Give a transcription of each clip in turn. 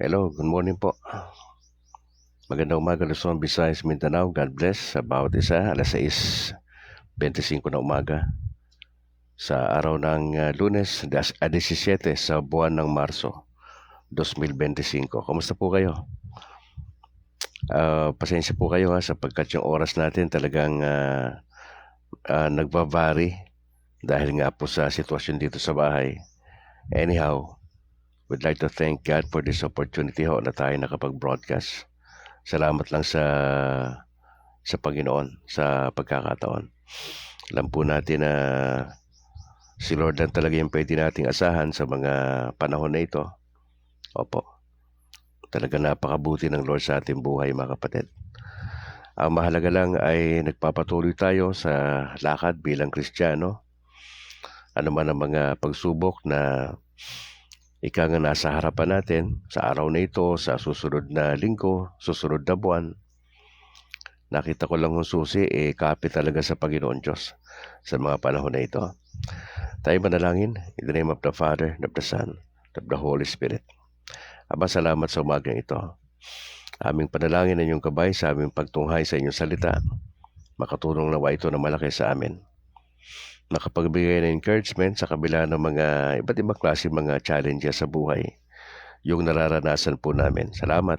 Hello, good morning po. Magandang umaga, Luzon, Visayas, Mindanao. God bless sa bawat isa. Alas 6:25 na umaga sa araw ng Lunes, 17 sa buwan ng Marso 2025. Kamusta po kayo? Pasensya po kayo sapagkat yung oras natin talagang nagbavari dahil nga po sa sitwasyon dito sa bahay. Anyhow, we'd like to thank God for this opportunity na tayo nakapag-broadcast. Salamat lang sa Panginoon sa pagkakataon. Alam po natin na si Lord lang talaga yung pwede nating asahan sa mga panahon na ito. Opo, talaga napakabuti ng Lord sa ating buhay, mga kapatid. Ang mahalaga lang ay nagpapatuloy tayo sa lakad bilang Kristiyano. Ano man ang mga pagsubok na ika nga nasa harapan natin sa araw na ito, sa susunod na linggo, susunod na buwan, nakita ko lang yung susi, kape talaga sa Panginoon Diyos sa mga panahon na ito. Tayo manalangin, in the name of the Father, of the Son, of the Holy Spirit. Aba, salamat sa umagang ito. Aming panalangin na inyong gabay sa aming pagtunghay sa inyong salita. Makatulong nawa ito na malaki sa amin. Nakapagbigay ng encouragement sa kabila ng mga iba't ibang klase mga challenges sa buhay. Yung nararanasan po namin. Salamat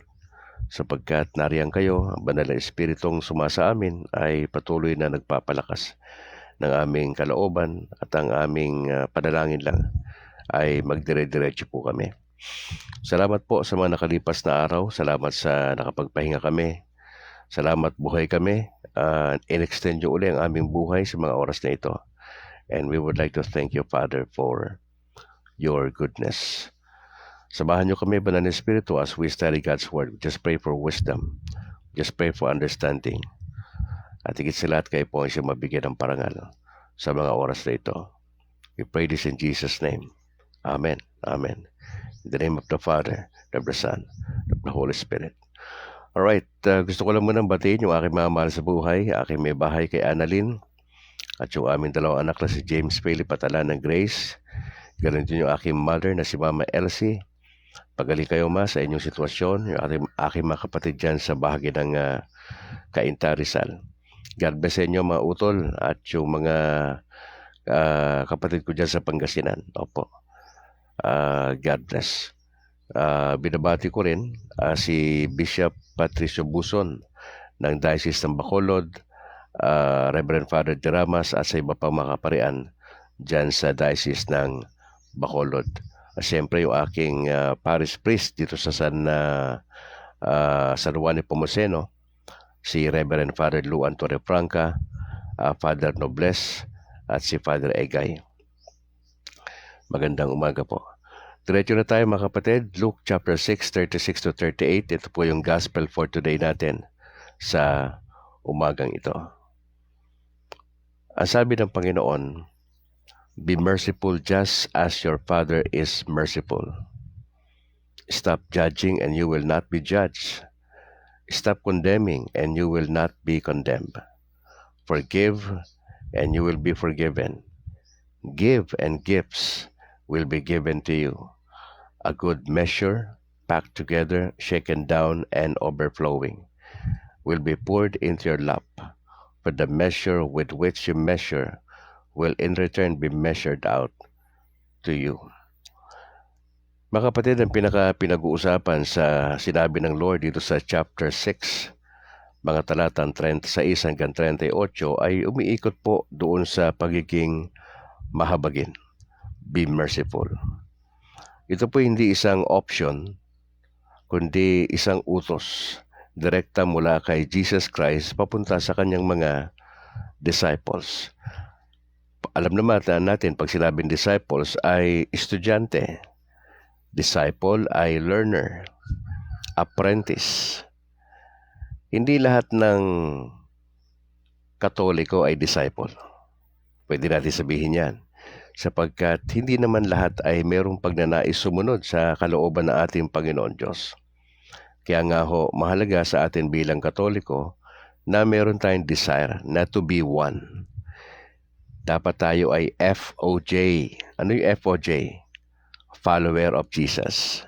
sapagkat nariyan kayo, ang banal na espiritong sumasa amin ay patuloy na nagpapalakas ng aming kalooban at ang aming panalangin lang ay magdire-diretso po kami. Salamat po sa mga nakalipas na araw. Salamat sa nakapagpahinga kami. Salamat buhay kami. In-extend nyo uli ang aming buhay sa mga oras na ito. And we would like to thank you, Father, for your goodness. Samahan nyo kami, Banal na Espiritu, as we study God's Word. Just pray for wisdom. Just pray for understanding. At higit sa lahat, kayo po ang siyang mabigyan ng parangal sa mga oras na ito. We pray this in Jesus' name. Amen. Amen. In the name of the Father, of the Son, of the Holy Spirit. Alright, gusto ko lang munang batiin yung aking mga mahal sa buhay, aking may bahay kay Annalyn, at yung aming dalawang anak na si James Philip at Alana Grace. Ganun din yung aking mother na si Mama Elsie. Pagaling kayo sa inyong sitwasyon, yung aking mga kapatid dyan sa bahagi ng Cainta, Rizal. God bless sa inyo mga utol at yung mga kapatid ko dyan sa Pangasinan. Opo. God bless. Binabati ko rin si Bishop Patricio Buson ng Diocese ng Bacolod, Reverend Father Diramas at sa iba pang mga kaparian dyan sa Diocese ng Bacolod. Siyempre yung aking parish priest dito sa San Juan Nepomuceno, si Reverend Father Luan Torrefranca, Father Nobles at si Father Egay. Magandang umaga po. Diretso na tayo mga kapatid. Luke chapter 6, 36-38. Ito po yung gospel for today natin sa umagang ito. Ang sabi ng Panginoon, be merciful just as your Father is merciful. Stop judging and you will not be judged. Stop condemning and you will not be condemned. Forgive and you will be forgiven. Give and gifts will be given to you. A good measure, packed together, shaken down, and overflowing, will be poured into your lap. For the measure with which you measure will in return be measured out to you. Mga kapatid, ang pinag-uusapan sa sinabi ng Lord dito sa chapter 6, mga talatang 36 hanggang 38 ay umiikot po doon sa pagiging mahabagin. Be merciful. Ito po hindi isang option, kundi isang utos, direkta mula kay Jesus Christ papunta sa kanyang mga disciples. Alam naman natin, pag sinabing disciples ay estudyante. Disciple ay learner, apprentice. Hindi lahat ng Katoliko ay disciple. Pwede natin sabihin yan. Sapagkat hindi naman lahat ay merong pagnanais sumunod sa kalooban ng ating Panginoon Diyos. Kaya nga mahalaga sa atin bilang Katoliko na meron tayong desire na to be one. Dapat tayo ay FOJ. Ano yung FOJ? Follower of Jesus.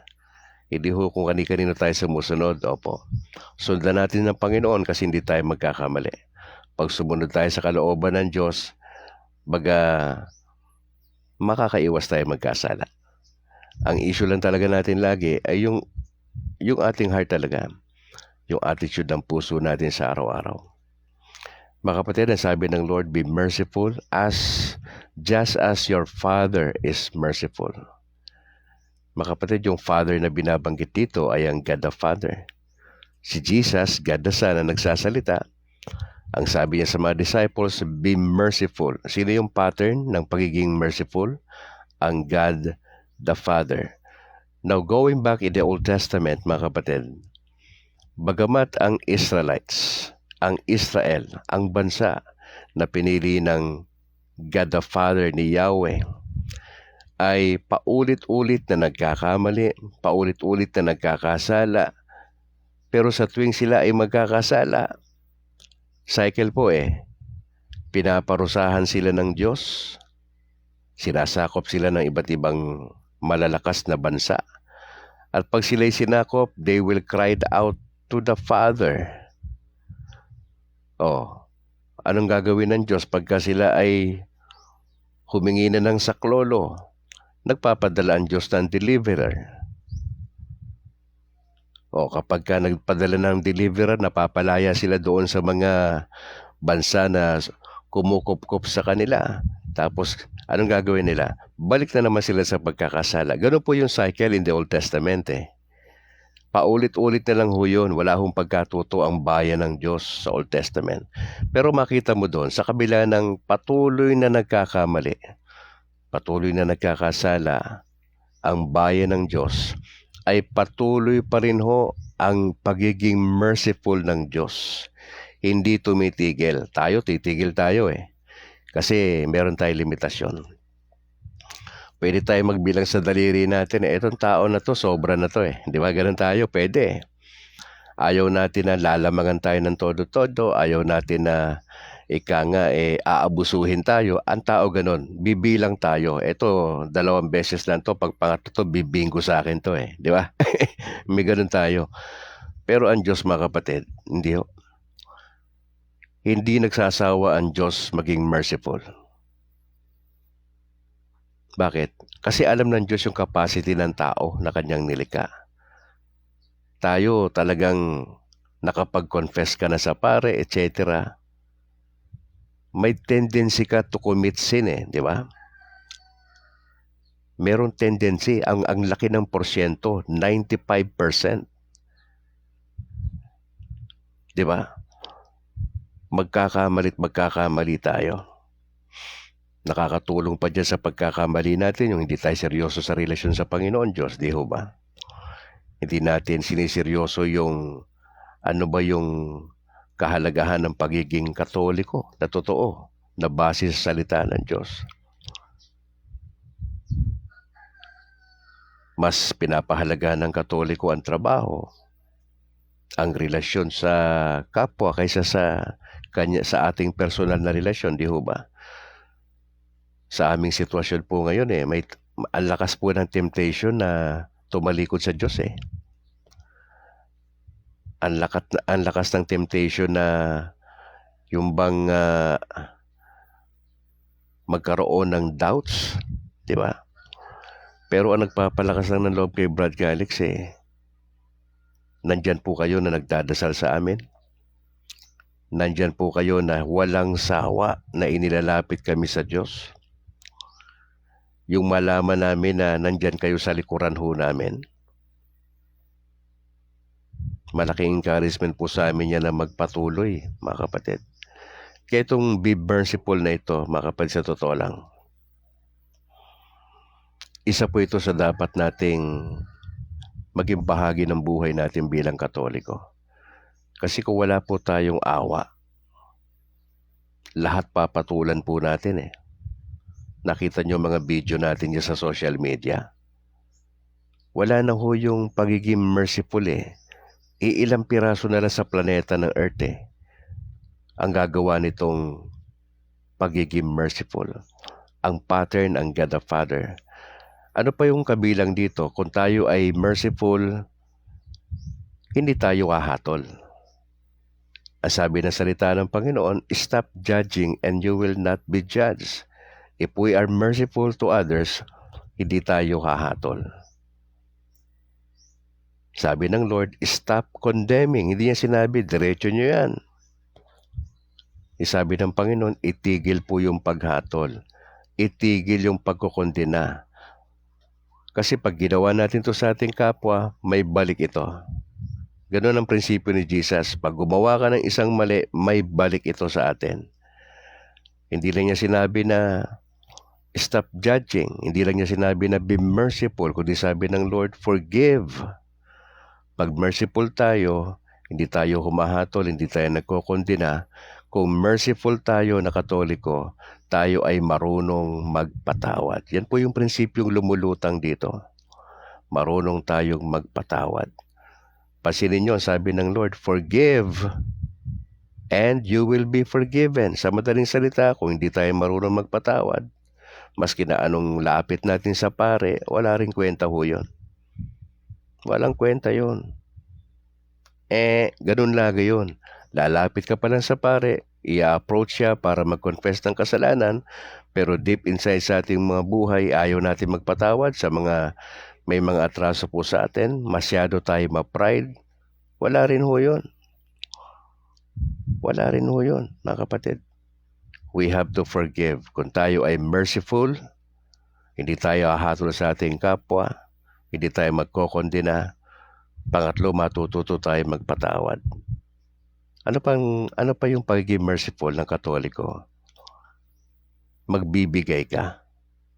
Hindi ho kung kani-kanino tayo sumusunod, opo. Sundan natin ng Panginoon kasi hindi tayo magkakamali. Pag sumunod tayo sa kalooban ng Diyos, baga makakaiwas tayo magkasala. Ang issue lang talaga natin lagi ay yung ating heart talaga, yung attitude ng puso natin sa araw-araw. Mga kapatid, ang sabi ng Lord, be merciful just as your Father is merciful. Mga kapatid, yung Father na binabanggit dito ay ang God the Father. Si Jesus, God the Son, na nagsasalita. Ang sabi niya sa mga disciples, be merciful. Sino yung pattern ng pagiging merciful? Ang God the Father. Now, going back in the Old Testament, mga kapatid, bagamat ang Israelites, ang Israel, ang bansa na pinili ng God the Father ni Yahweh, ay paulit-ulit na nagkakamali, paulit-ulit na nagkakasala. Pero sa tuwing sila ay magkakasala, cycle po pinaparusahan sila ng Diyos, sinasakop sila ng iba't ibang malalakas na bansa. At pag sila'y sinakop, they will cry out to the Father. Anong gagawin ng Diyos pagka sila ay humingi na ng saklolo? Nagpapadala ang Diyos ng deliverer. Kapag ka nagpadala ng deliverer, napapalaya sila doon sa mga bansa na kumukupkup sa kanila. Tapos, anong gagawin nila? Balik na naman sila sa pagkakasala. Ganun po yung cycle in the Old Testament Paulit-ulit na lang ho yun. Wala hong pagkatuto ang bayan ng Diyos sa Old Testament. Pero makita mo doon, sa kabila ng patuloy na nagkakamali, patuloy na nagkakasala, ang bayan ng Diyos ay patuloy pa rin ho ang pagiging merciful ng Diyos. Hindi tumitigil. Tayo, titigil tayo Kasi meron tayong limitasyon. Pwede tayo magbilang sa daliri natin etong tao na to, sobra na to Di ba ganun tayo? Pwede Ayaw natin na lalamangan tayo ng todo-todo. Ayaw natin na aabusuhin tayo. Ang tao ganun, bibilang tayo. Ito, 2 beses lang to. Pag pangatlo to, bibinggo sa akin to Di ba? May ganun tayo. Pero ang Diyos, mga kapatid, hindi ho. Hindi nagsasawa ang Diyos maging merciful. Bakit? Kasi alam ng Diyos yung capacity ng tao na kanyang nilikha. Tayo talagang nakapag-confess ka na sa pare, etc. May tendency ka to commit sin di ba? Merong tendency, ang laki ng porsyento, 95%. Di ba? Magkakamali tayo. Nakakatulong pa dyan sa pagkakamali natin yung hindi tayo seryoso sa relasyon sa Panginoon Diyos, di ho ba? Hindi natin siniseryoso yung yung kahalagahan ng pagiging Katoliko na totoo, na base sa salita ng Diyos. Mas pinapahalagahan ng Katoliko ang trabaho, ang relasyon sa kapwa kaysa sa ating personal na relasyon, di ho ba? Sa aming sitwasyon po ngayon ang lakas po ng temptation na tumalikod sa Diyos Ang lakas ng temptation na yung bang magkaroon ng doubts, di ba? Pero ang nagpapalakas lang ng loob kay Brad Calix nandyan po kayo na nagdadasal sa amin. Nandyan po kayo na walang sawa na inilalapit kami sa Diyos. Yung malaman namin na nandyan kayo sa likuran ho namin. Malaking encouragement po sa amin yan na magpatuloy, mga kapatid. Kaya itong be merciful na ito, mga kapatid, sa totoo lang, isa po ito sa dapat nating maging bahagi ng buhay natin bilang Katoliko. Kasi kung wala po tayong awa, lahat papatulan po natin Nakita nyo mga video natin sa social media. Wala na ho yung pagiging merciful Iilang piraso na lang sa planeta ng Earth ang gagawa nitong pagiging merciful. Ang pattern, ang God the Father. Ano pa yung kabilang dito? Kung tayo ay merciful, hindi tayo hahatol. Ang sabi ng salita ng Panginoon, stop judging and you will not be judged. If we are merciful to others, hindi tayo hahatol. Sabi ng Lord, stop condemning. Hindi niya sinabi, diretso niyo yan. Sabi ng Panginoon, itigil po yung paghatol. Itigil yung pagkukondena. Kasi pag ginawa natin to sa ating kapwa, may balik ito. Ganun ang prinsipyo ni Jesus. Pag gumawa ka ng isang mali, may balik ito sa atin. Hindi lang niya sinabi na stop judging. Hindi lang niya sinabi na be merciful. Kundi sabi ng Lord, forgive. Pag merciful tayo, hindi tayo humahatol, hindi tayo nagkokondena. Kung merciful tayo na Katoliko, tayo ay marunong magpatawad. Yan po yung prinsipyong lumulutang dito. Marunong tayong magpatawad. Pansinin nyo, sabi ng Lord, forgive and you will be forgiven. Sa madaling salita, kung hindi tayo marunong magpatawad, maski na anong lapit natin sa pare, wala rin kwenta ho yun. Walang kwenta yun. Ganun lagi yun. Lalapit ka pa lang sa pare, i-approach siya para mag-confess ng kasalanan, pero deep inside sa ating mga buhay, ayaw natin magpatawad sa may mga atraso po sa atin, masyado tayo ma-pride. Wala rin ho yun. Wala rin ho yun, mga kapatid. We have to forgive. Kung tayo ay merciful, hindi tayo hahatol sa ating kapwa, hindi tayo magkokondena. Pangatlo, matututo tayo magpatawad. Ano pa yung pagiging merciful ng Katoliko? Magbibigay ka.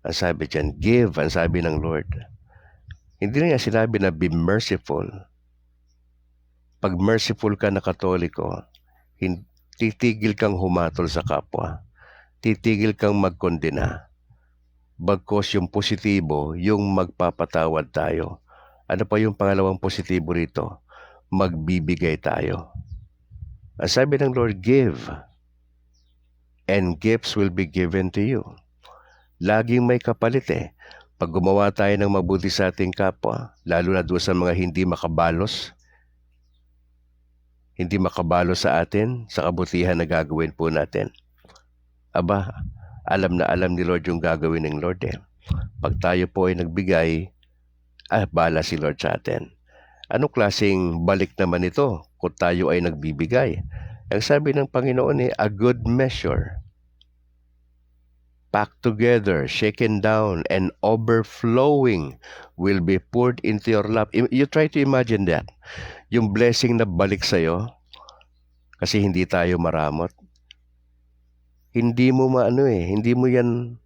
Ang sabi dyan, give, ang sabi ng Lord. Hindi na niya sinabi na be merciful. Pag merciful ka na Katoliko, titigil kang humatol sa kapwa. Titigil kang magkondena. Bagkos yung positibo, yung magpapatawad tayo. Ano pa yung pangalawang positibo rito? Magbibigay tayo. Ang sabi ng Lord, give. And gifts will be given to you. Laging may kapalit Pag gumawa tayo ng mabuti sa ating kapwa, lalo na doon sa mga hindi makabalos sa atin, sa kabutihan na gagawin po natin. Aba, alam na alam ni Lord yung gagawin ng Lord Pag tayo po ay nagbigay, bala si Lord sa atin. Anong klaseng balik naman ito kung tayo ay nagbibigay? Ang sabi ng Panginoon a good measure, packed together, shaken down, and overflowing will be poured into your lap. You try to imagine that. Yung blessing na balik sa'yo, kasi hindi tayo maramot. Hindi mo hindi mo yan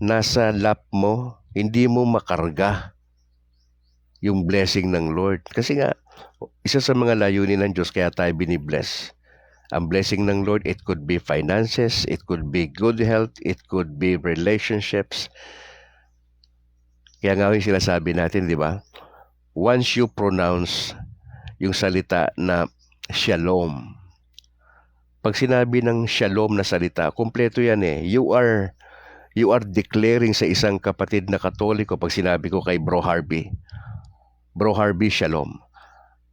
nasa lap mo, hindi mo makarga yung blessing ng Lord. Kasi nga, isa sa mga layunin ng Diyos kaya tayo binibless. Ang blessing ng Lord, it could be finances, it could be good health, it could be relationships. Kaya nga yung sinasabi natin, di ba? Once you pronounce yung salita na shalom, pag sinabi ng shalom na salita, kumpleto yan You are declaring sa isang kapatid na Katoliko, pag sinabi ko kay Bro Harvey, shalom.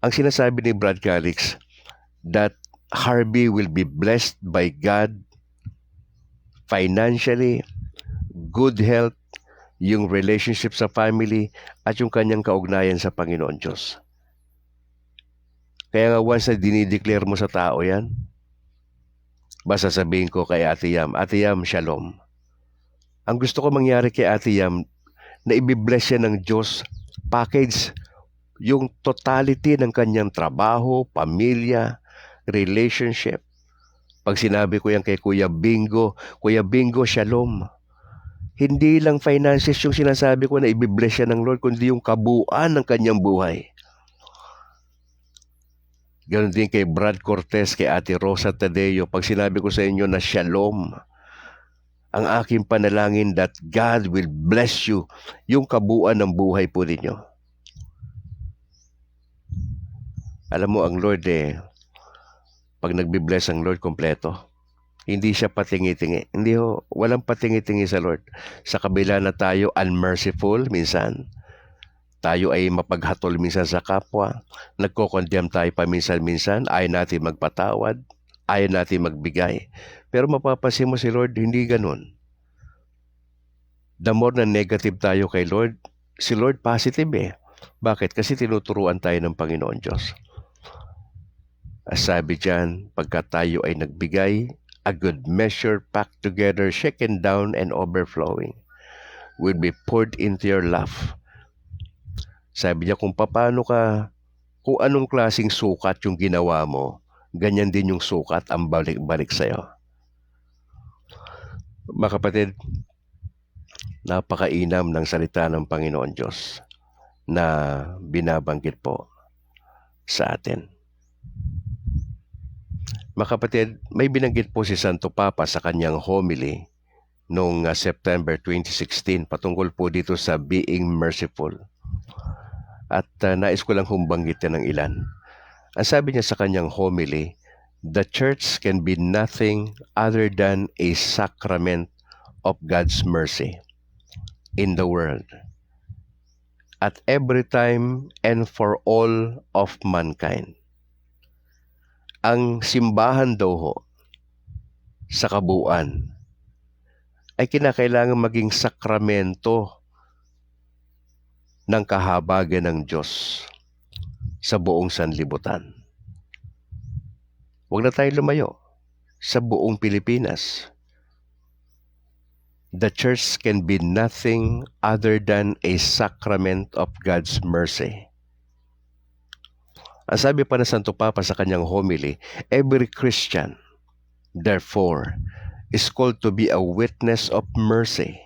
Ang sinasabi ni Brad Calix, that Harvey will be blessed by God financially, good health, yung relationship sa family, at yung kanyang kaugnayan sa Panginoon Diyos. Kaya nga once na dinideclare mo sa tao yan, basta sabihin ko kay Ate Yam, shalom. Ang gusto ko mangyari kay Ate Yam, na ibibless siya ng Diyos, package, yung totality ng kanyang trabaho, pamilya, relationship. Pag sinabi ko yan kay Kuya Bingo, shalom. Hindi lang finances yung sinasabi ko na ibibless siya ng Lord, kundi yung kabuuan ng kanyang buhay. Ganon din kay Brad Cortez, kay Ate Rosa Tadeo, pag sinabi ko sa inyo na shalom, ang aking panalangin that God will bless you, yung kabuuan ng buhay po ninyo. Alam mo, ang Lord pag nagbibless ang Lord, kompleto. Hindi siya patingi-tingi. Hindi ho, walang patingi-tingi sa Lord. Sa kabila na tayo unmerciful minsan, tayo ay mapaghatol minsan sa kapwa, nagko-condemn tayo paminsan-minsan, ayaw natin magpatawad, ayaw natin magbigay. Pero mapapansin mo si Lord, hindi ganun. The more na negative tayo kay Lord, si Lord positive eh. Bakit? Kasi tinuturuan tayo ng Panginoon Diyos. Sabi diyan, pagka tayo ay nagbigay, a good measure packed together, shaken down and overflowing will be poured into your lap. Sabi niya kung anong klaseng sukat yung ginawa mo, ganyan din yung sukat ang balik-balik sa'yo. Mga kapatid, napakainam ng salita ng Panginoon Diyos na binabanggit po sa atin. Mga kapatid, may binanggit po si Santo Papa sa kanyang homily noong September 2016 patungkol po dito sa being merciful. At nais ko lang humbanggitin ng ilan. Ang sabi niya sa kanyang homily, the church can be nothing other than a sacrament of God's mercy in the world at every time and for all of mankind. Ang simbahan daw ho sa kabuuan ay kinakailangan maging sakramento ng kahabagan ng Diyos sa buong sanlibutan. Huwag na tayo lumayo sa buong Pilipinas. The church can be nothing other than a sacrament of God's mercy. Ang sabi pa ng Santo Papa sa kanyang homily, every Christian, therefore, is called to be a witness of mercy.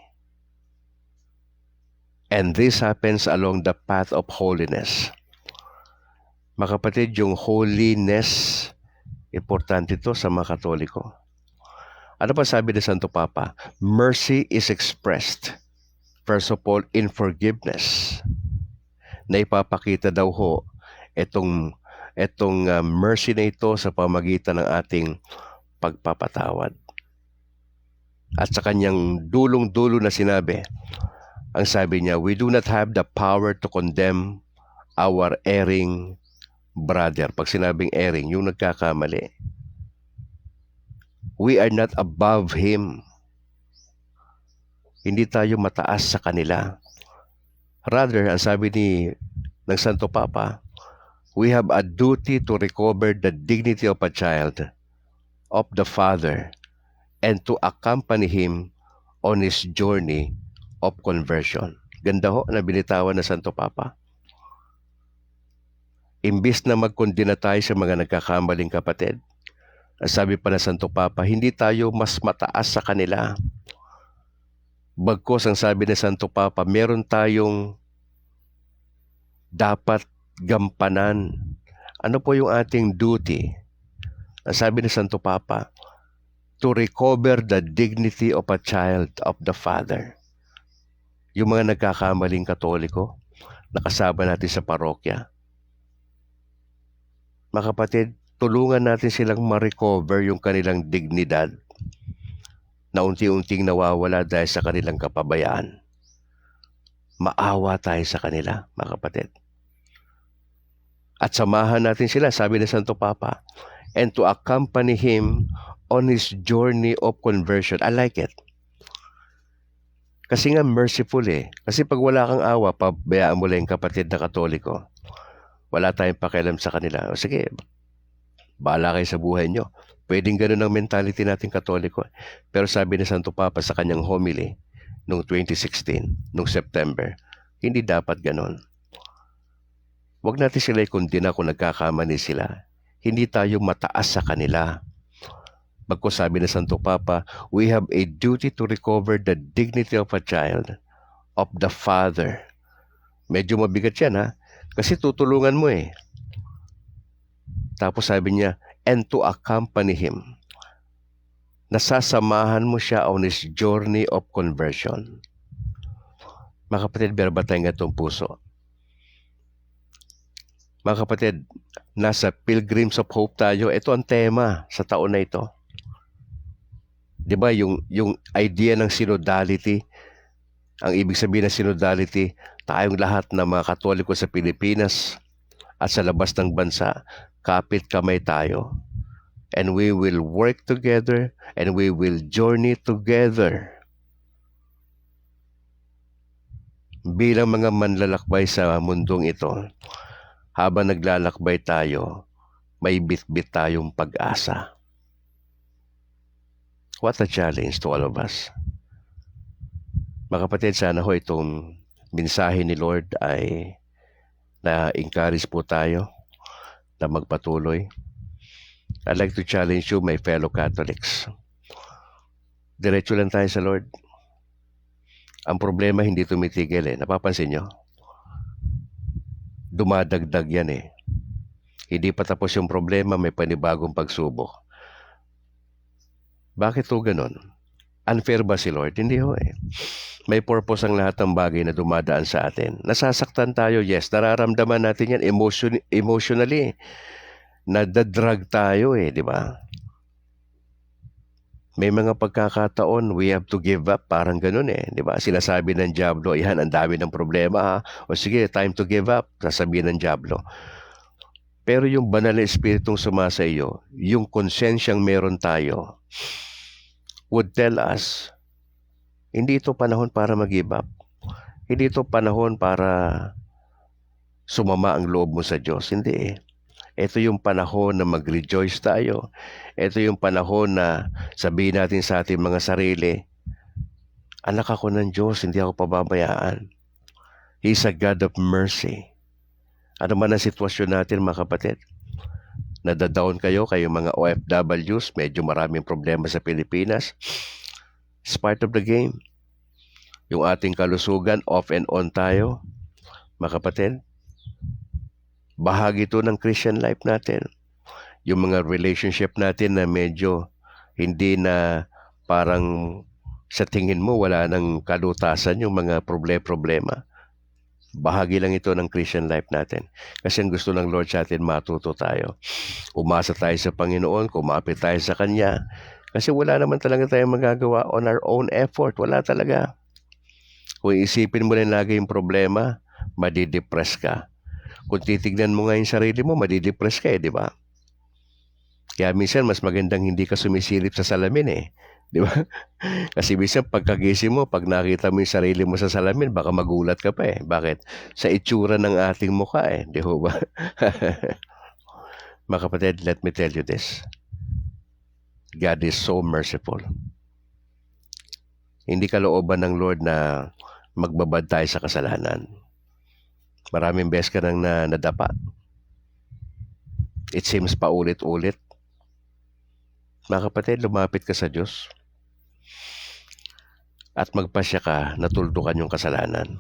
And this happens along the path of holiness. Mga kapatid, yung holiness, importante ito sa mga Katoliko. Ano pa sabi ng Santo Papa? Mercy is expressed, first of all, in forgiveness. Na ipapakita daw ho itong mercy na ito sa pamagitan ng ating pagpapatawad. At sa kanyang dulong-dulo na sinabi, ang sabi niya, we do not have the power to condemn our erring brother. Pag sinabing erring, yung nagkakamali. We are not above him. Hindi tayo mataas sa kanila. Rather, ang sabi ng Santo Papa, we have a duty to recover the dignity of a child, of the father, and to accompany him on his journey of conversion. Ganda ho na binitawan na Santo Papa. Imbis na magkondena tayo sa mga nagkakamaling kapatid, sabi pa na Santo Papa, hindi tayo mas mataas sa kanila. Bagkus ang sabi ni Santo Papa, meron tayong dapat gampanan. Ano po yung ating duty? Ang sabi ni Santo Papa, to recover the dignity of a child of the Father. Yung mga nagkakamaling Katoliko, nakasama natin sa parokya. Mga kapatid, tulungan natin silang ma-recover yung kanilang dignidad na unti-unting nawawala dahil sa kanilang kapabayaan. Maawa tayo sa kanila, mga kapatid. At samahan natin sila, sabi ni Santo Papa, and to accompany him on his journey of conversion. I like it. Kasi nga merciful eh. Kasi pag wala kang awa, pabayaan mo lang yung kapatid na Katoliko. Wala tayong pakialam sa kanila. O sige, bahala kayo sa buhay nyo. Pwedeng ganun ang mentality natin Katoliko. Pero sabi ni Santo Papa sa kanyang homily noong 2016, noong September, hindi dapat ganun. Huwag natin sila ikondena kung nagkakamali sila. Hindi tayo mataas sa kanila. Bagkus sabi ni Santo Papa, we have a duty to recover the dignity of a child, of the father. Medyo mabigat yan ha, kasi tutulungan mo eh. Tapos sabi niya, and to accompany him. Nasasamahan mo siya on his journey of conversion. Mga kapatid, berba tayong gatong puso. Mga kapatid, nasa Pilgrims of Hope tayo. Ito ang tema sa taon na ito. 'Di ba yung idea ng synodality, ang ibig sabihin ng synodality, tayong lahat na mga Katoliko sa Pilipinas at sa labas ng bansa, kapit kamay tayo. And we will work together and we will journey together bilang mga manlalakbay sa mundong ito. Habang naglalakbay tayo, may bitbit tayong pag-asa. What a challenge to all of us. Mga kapatid, sana ho itong mensahe ni Lord ay na-encourage po tayo na magpatuloy. I'd like to challenge you, my fellow Catholics. Diretso lang tayo sa Lord. Ang problema hindi tumitigil eh. Napapansin nyo? Dumadagdag yan eh. Hindi pa tapos yung problema, may panibagong pagsubok. Bakit to ganun? Unfair ba si Lord? Hindi ho eh. May purpose ang lahat ng bagay na dumadaan sa atin. Nasasaktan tayo, yes. Nararamdaman natin yan emotionally. Nadadrag tayo eh, di ba? May mga pagkakataon, we have to give up. Parang ganun eh, di ba? Sinasabi ng Diablo, yan, ang dami ng problema ha. O sige, time to give up. Sasabihin ng Diablo. Pero yung banal na espiritong sumasa iyo, yung konsensyang meron tayo, would tell us, hindi ito panahon para mag-give up. Hindi ito panahon para sumama ang loob mo sa Diyos. Hindi eh. Ito yung panahon na mag-rejoice tayo. Ito yung panahon na sabihin natin sa ating mga sarili, anak ako ng Diyos, hindi ako pababayaan. He's a God of mercy. Ano man ang sitwasyon natin mga kapatid? Nadadown kayo mga OFWs, medyo maraming problema sa Pilipinas. It's part of the game. Yung ating kalusugan, off and on tayo. Mga kapatid, bahagi ito ng Christian life natin. Yung mga relationship natin na medyo hindi na parang sa tingin mo wala nang kalutasan yung mga problema. Bahagi lang ito ng Christian life natin. Kasi ang gusto ng Lord sa atin, matuto tayo. Umasa tayo sa Panginoon, kumapit tayo sa Kanya. Kasi wala naman talaga tayong magagawa on our own effort. Wala talaga. Kung isipin mo rin lagi yung problema, madidepress ka. Kung titignan mo nga yung sarili mo, madidepress ka di ba? Kaya minsan, mas magandang hindi ka sumisilip sa salamin di ba? Kasi minsan, pagkagising mo, pag nakita mo yung sarili mo sa salamin, baka magulat ka pa Bakit? Sa itsura ng ating mukha di ba? Mga kapatid, let me tell you this. God is so merciful. Hindi kalooban ng Lord na magbabad tayo sa kasalanan. Maraming beses ka nang nadapa. It seems paulit-ulit. Mga kapatid, lumapit ka sa Diyos. At magpasya ka na tuldukan yung kasalanan.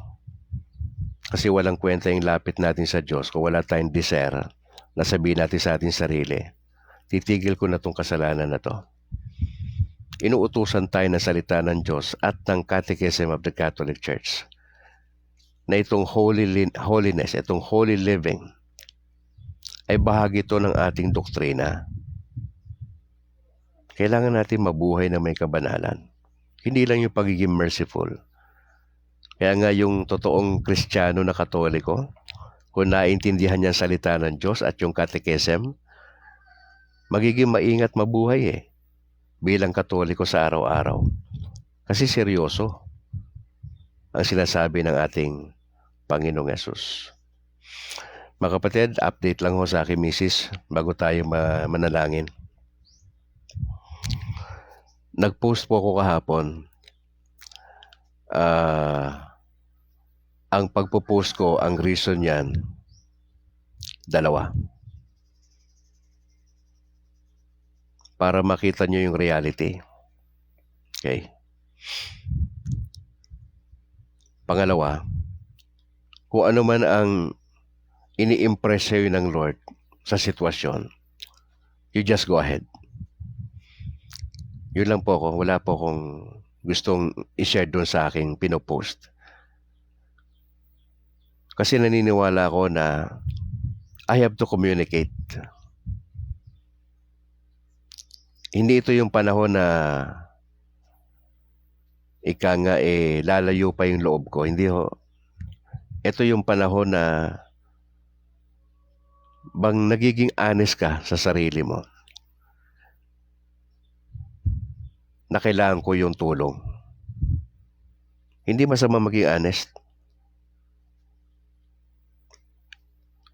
Kasi walang kwenta yung lapit natin sa Diyos kung wala tayong desire na sabihin natin sa ating sarili, titigil ko na tong kasalanan na to. Inuutusan tayo ng salita ng Diyos at ng Catechism of the Catholic Church na itong holiness, itong holy living, ay bahagi ito ng ating doktrina. Kailangan natin mabuhay na may kabanalan. Hindi lang yung pagiging merciful. Kaya nga yung totoong Kristiyano na Katoliko, kung naintindihan niya ang salita ng Diyos at yung Catechism, magiging maingat mabuhay bilang Katoliko sa araw-araw. Kasi seryoso ang sinasabi ng ating Panginoong Yesus. Mga kapatid, update lang ho sa akin, misis, bago tayo manalangin. Nag-post po ako kahapon. Ang pagpo-post ko, ang reason niyan, dalawa. Para makita nyo yung reality. Okay. Pangalawa, kung ano man ang ini-impress sa'yo ng Lord sa sitwasyon, you just go ahead. Yun lang po ako. Wala po akong gustong i-share doon sa aking pinopost. Kasi naniniwala ako na I have to communicate. Hindi ito yung panahon na ika nga lalayo pa yung loob ko. Hindi ho. Ito yung panahon na bang nagiging honest ka sa sarili mo na kailangan ko yung tulong. Hindi masama maging honest.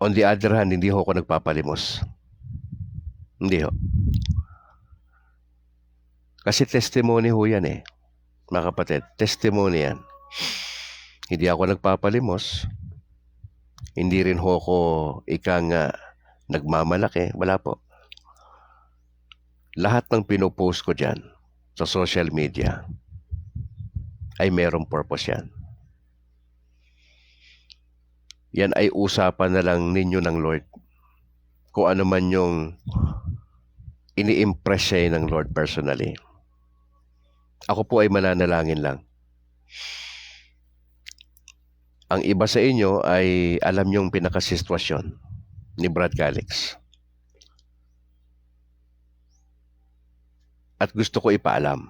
On the other hand, hindi ho ako nagpapalimos. Hindi ho. Kasi testimony ho yan mga kapatid. Testimony yan. Hindi ako nagpapalimos. Hindi rin ho ako nagmamalaki. Wala po. Lahat ng pinopost ko dyan sa social media ay merong purpose yan. Yan ay usapan na lang ninyo ng Lord. Kung ano man yung ini-impress siya ng Lord personally. Ako po ay mananalangin lang. Ang iba sa inyo ay alam yung pinakasitwasyon ni Brad Calix. At gusto ko ipaalam.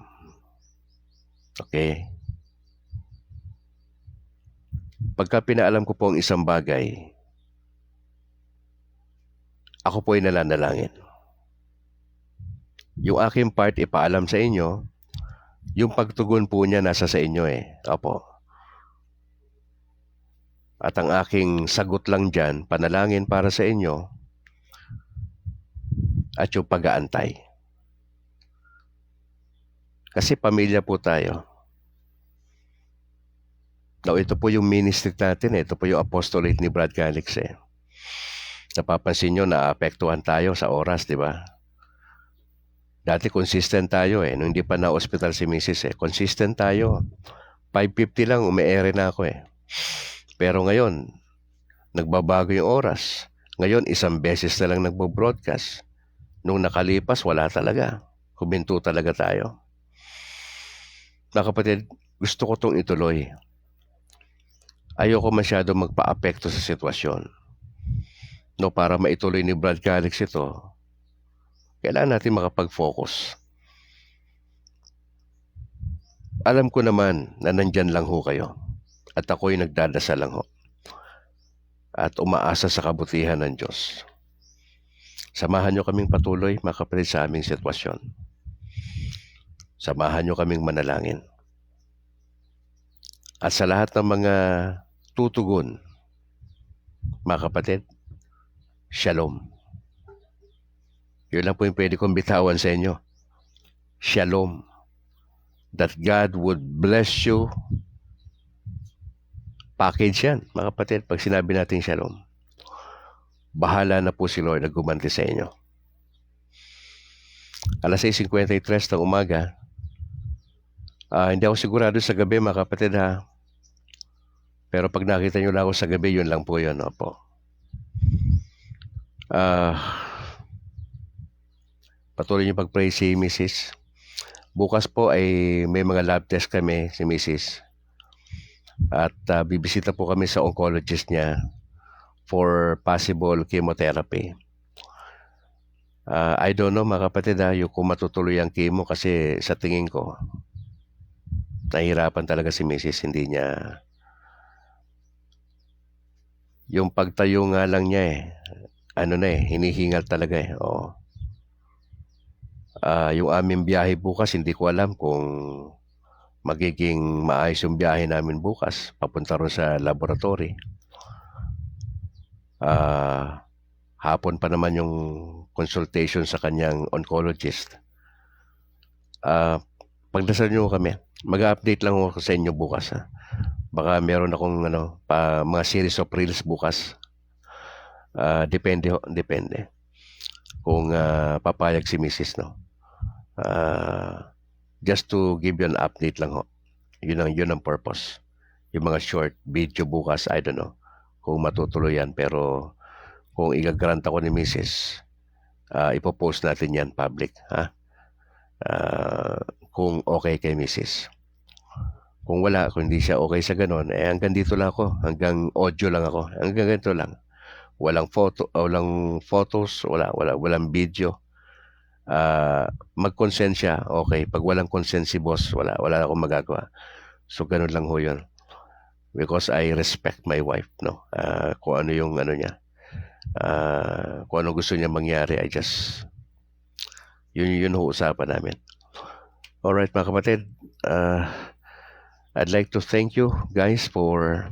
Okay? Pagka pinaalam ko po ang isang bagay, ako po ay nananalangin. Yung aking part ipaalam sa inyo, yung pagtugon po niya nasa sa inyo Opo. At ang aking sagot lang dyan, panalangin para sa inyo, at yung pag-aantay. Kasi pamilya po tayo. Now, ito po yung ministry natin Ito po yung apostolate ni Brad Calix Napapansin nyo na apektuhan tayo sa oras, di ba? Dati consistent tayo Nung hindi pa na-hospital si Mrs. Consistent tayo. 5:50 lang, ume-ere na ako Pero ngayon, nagbabago yung oras. Ngayon, isang beses na lang nagbo-broadcast. Nung nakalipas, wala talaga. Huminto talaga tayo. Mga kapatid, gusto ko itong ituloy. Ayoko masyado magpa-apekto sa sitwasyon. No, para maituloy ni Brad Calix ito, kailangan natin makapag-focus. Alam ko naman na nandyan lang ho kayo. At ako'y nagdadasal lang ho. At umaasa sa kabutihan ng Diyos. Samahan nyo kaming patuloy, mga kapatid, sa aming sitwasyon. Samahan nyo kaming manalangin. At sa lahat ng mga tutugon, mga kapatid, Shalom. Yun lang po yung pwede kong bitawan sa inyo. Shalom. That God would bless you. Package yan, mga kapatid, pag sinabi natin shalom. Bahala na po si Lord na gumanti sa inyo. Alas 6:53 ng umaga. Hindi ako sigurado sa gabi, mga kapatid ha. Pero pag nakita nyo lang ako sa gabi, yun lang po yun. Opo. Patuloy nyo pag-pray si Mrs. Bukas po ay may mga lab test kami si Mrs. At bibisita po kami sa oncologist niya for possible chemotherapy. I don't know, mga kapatid yung kung matutuloy ang chemo kasi sa tingin ko nahihirapan talaga si Mrs. Hindi niya yung pagtayo nga lang niya hinihingal talaga Oo. Yung aming biyahe bukas, hindi ko alam kung magiging maayos yung biyahe namin bukas papunta ron sa laboratory. Hapon pa naman yung consultation sa kanyang oncologist. Pagdasal nyo kami. Mag-update lang ako sa inyo bukas. Baka meron akong mga series of reels bukas. Depende. Kung papayag si Mrs. Just to give you an update lang ho. Yun ang purpose. Yung mga short video bukas, I don't know kung matutuloy yan. Pero kung igagrant ako ni Mrs., ipopost natin yan public. Kung okay kay Mrs. Kung wala, kung hindi siya okay sa ganon, hanggang dito lang ako. Hanggang audio lang ako. Hanggang ganito lang. Walang photos, walang video. Magkonsensya, okay. Pag walang consent si boss, wala akong magagawa. So, ganun lang ho yun. Because I respect my wife, no? Kung ano yung ano niya, kung ano gusto niya mangyari, yun ho usapan namin. Alright, mga kapatid, I'd like to thank you guys for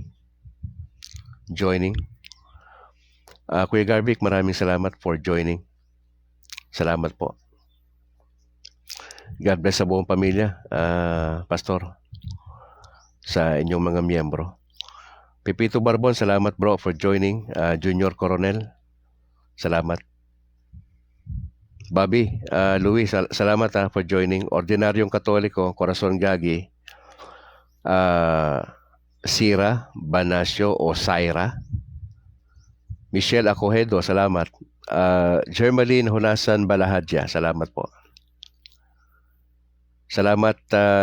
joining. Kuya Garvic, maraming salamat for joining. Salamat po. God bless sa buong pamilya, Pastor, sa inyong mga miyembro. Pipito Barbon, salamat bro for joining. Junior Coronel, salamat. Bobby, Luis, salamat for joining. Ordinaryong Katoliko, Corazon Gagi, Sira Banasio o Saira, Michelle Acohedo, salamat. Germaline Hunasan Balahadya, salamat po. Salamat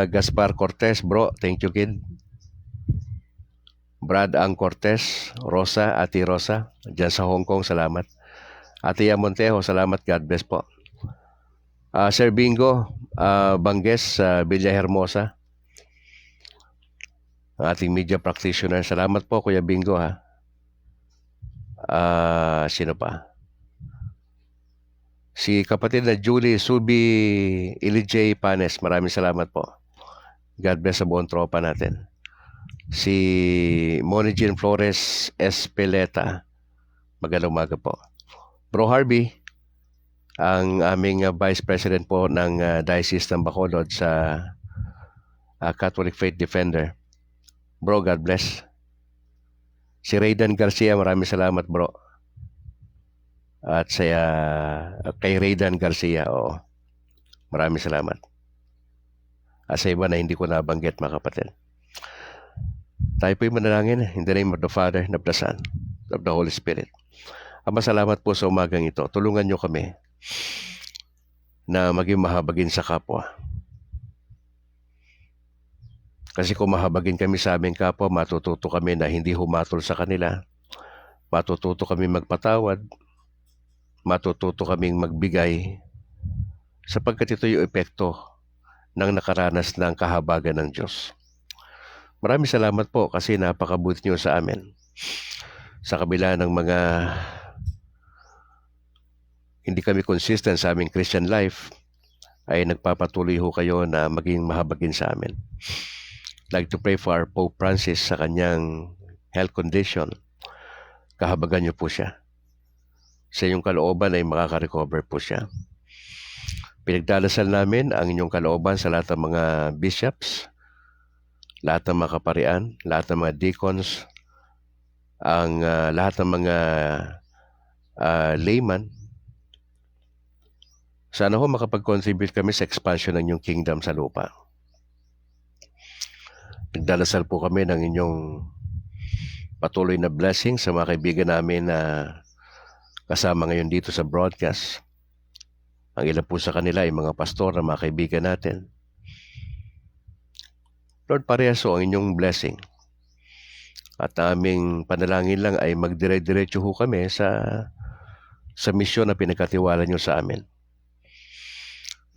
Gaspar Cortez, bro. Thank you, kid. Brad Ang Cortez, Rosa, Ate Rosa, dyan sa Hong Kong, salamat. Ate Montejo, salamat. God bless po. Sir Bingo, Bangges, Villahermosa, ang ating media practitioner. Salamat po, Kuya Bingo, ha. Sino pa? Si kapatid na Julie Subi Ilijay Panes, maraming salamat po. God bless sa buong tropa natin. Si Monigin Flores Espeleta, magandang umaga po. Bro Harvey, ang aming Vice President po ng Diocese ng Bacolod sa Catholic Faith Defender. Bro, God bless. Si Raydan Garcia, maraming salamat bro. At kay Raydan Garcia, oo. Maraming salamat. At sa iba na hindi ko nabanggit, mga kapatid. Tayo po'y manalangin in the name of the Father, and of the Son, of the Holy Spirit. Ama, salamat po sa umagang ito. Tulungan nyo kami na maging mahabagin sa kapwa. Kasi kung mahabagin kami sa aming kapwa, matututo kami na hindi humatol sa kanila. Matututo kami magpatawad. Matututo kaming magbigay sapagkat ito yung epekto ng nakaranas ng kahabagan ng Diyos. Maraming salamat po kasi napakabuti niyo sa amin. Sa kabila ng mga hindi kami consistent sa aming Christian life, ay nagpapatuloy ho kayo na maging mahabagin sa amin. I'd like to pray for our Pope Francis sa kanyang health condition. Kahabagan niyo po siya. Sa inyong kalooban ay makaka-recover po siya. Pinagdalasal namin ang inyong kalooban sa lahat ng mga bishops, lahat ng mga kaparian, lahat ng mga deacons, lahat ng mga layman. Sana ho makapag-contribute kami sa expansion ng inyong kingdom sa lupa. Nagdalasal po kami ng inyong patuloy na blessing sa mga kaibigan namin na kasama ngayon dito sa broadcast. Ang ilan po sa kanila ay mga pastor na mga kaibigan natin. Lord, parehas ang inyong blessing. At aming panalangin lang ay magdire-diretso ho kami sa misyon na pinagkatiwala nyo sa amin.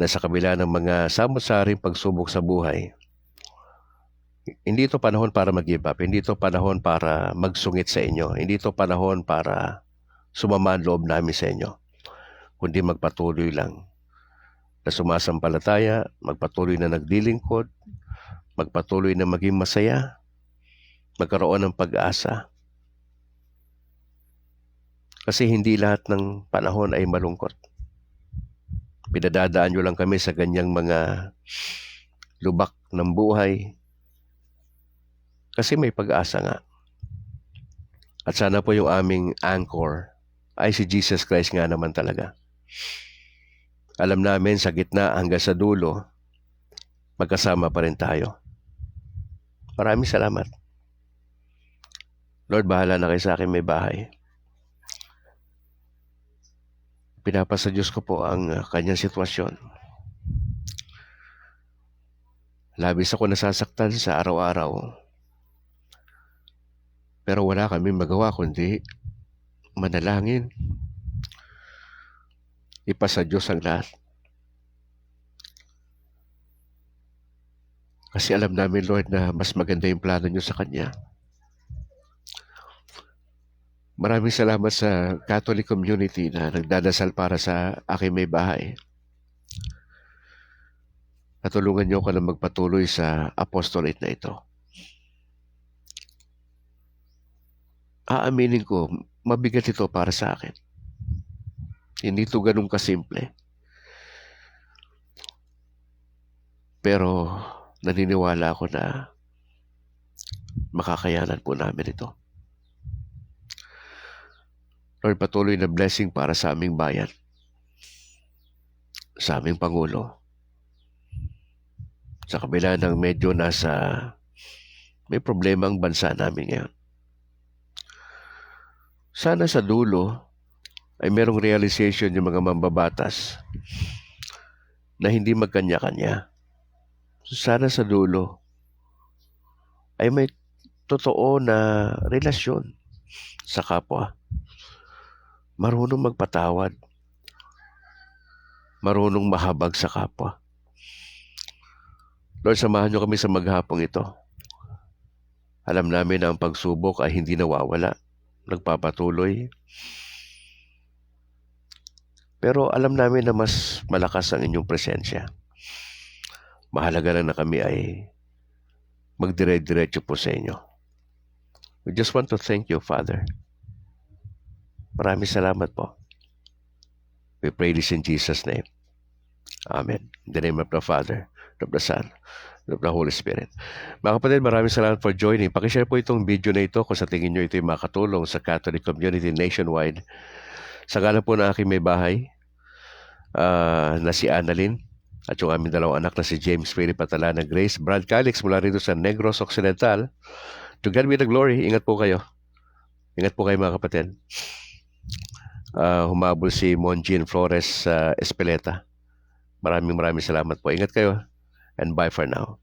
Na sa kabila ng mga samot-saring pagsubok sa buhay, hindi ito panahon para mag-give up. Hindi ito panahon para magsungit sa inyo. Hindi ito panahon para sumama ang loob namin sa inyo. Kundi magpatuloy lang na sumasampalataya, magpatuloy na naglilingkod, magpatuloy na maging masaya, magkaroon ng pag-asa. Kasi hindi lahat ng panahon ay malungkot. Pinadadaan nyo lang kami sa ganyang mga lubak ng buhay kasi may pag-asa nga. At sana po yung aming anchor ay si Jesus Christ nga naman talaga. Alam namin sa gitna hanggang sa dulo, magkasama pa rin tayo. Maraming salamat. Lord, bahala na kayo sa akin may bahay. Pinapasa Diyos ko po ang kanyang sitwasyon. Labis ako nasasaktan sa araw-araw. Pero wala kami magawa kundi manalangin. Ipasa Diyos ang lahat. Kasi alam namin, Lord, na mas maganda yung plano niyo sa kanya. Maraming salamat sa Catholic community na nagdadasal para sa aking may bahay. At tulungan niyo ko na magpatuloy sa apostolate na ito. Aaminin ko, mabigat ito para sa akin. Hindi ito ganun kasimple. Pero naniniwala ako na makakayanan po namin ito. Lord, patuloy na blessing para sa aming bayan, sa aming Pangulo. Sa kabila ng medyo may problema ang bansa namin ngayon. Sana sa dulo ay merong realization yung mga mambabatas na hindi magkanya-kanya. Sana sa dulo ay may totoo na relasyon sa kapwa. Marunong magpatawad. Marunong mahabag sa kapwa. Lord, samahan niyo kami sa maghapong ito. Alam namin na ang pagsubok ay hindi nawawala. Nagpapatuloy. Pero alam namin na mas malakas ang inyong presensya. Mahalaga na kami ay magdire-diretso po sa inyo. We just want to thank you, Father. Maraming salamat po. We pray this in Jesus' name. Amen. In the name of the Father, of the Son, of the Holy Spirit. Mga kapatid, maraming salamat for joining. Pakishare po itong video na ito kung sa tingin nyo ito ay makatulong sa Catholic community nationwide. Sa ngalan po ng aking may bahay, na si Annalyn, at yung aming dalawang anak na si James Ferry Patalana Grace, Brad Calix mula rito sa Negros Occidental. To God be the glory. Ingat po kayo. Ingat po kayo mga kapatid. Humabol si Monjean Flores Espeleta. Maraming salamat po. Ingat kayo and bye for now.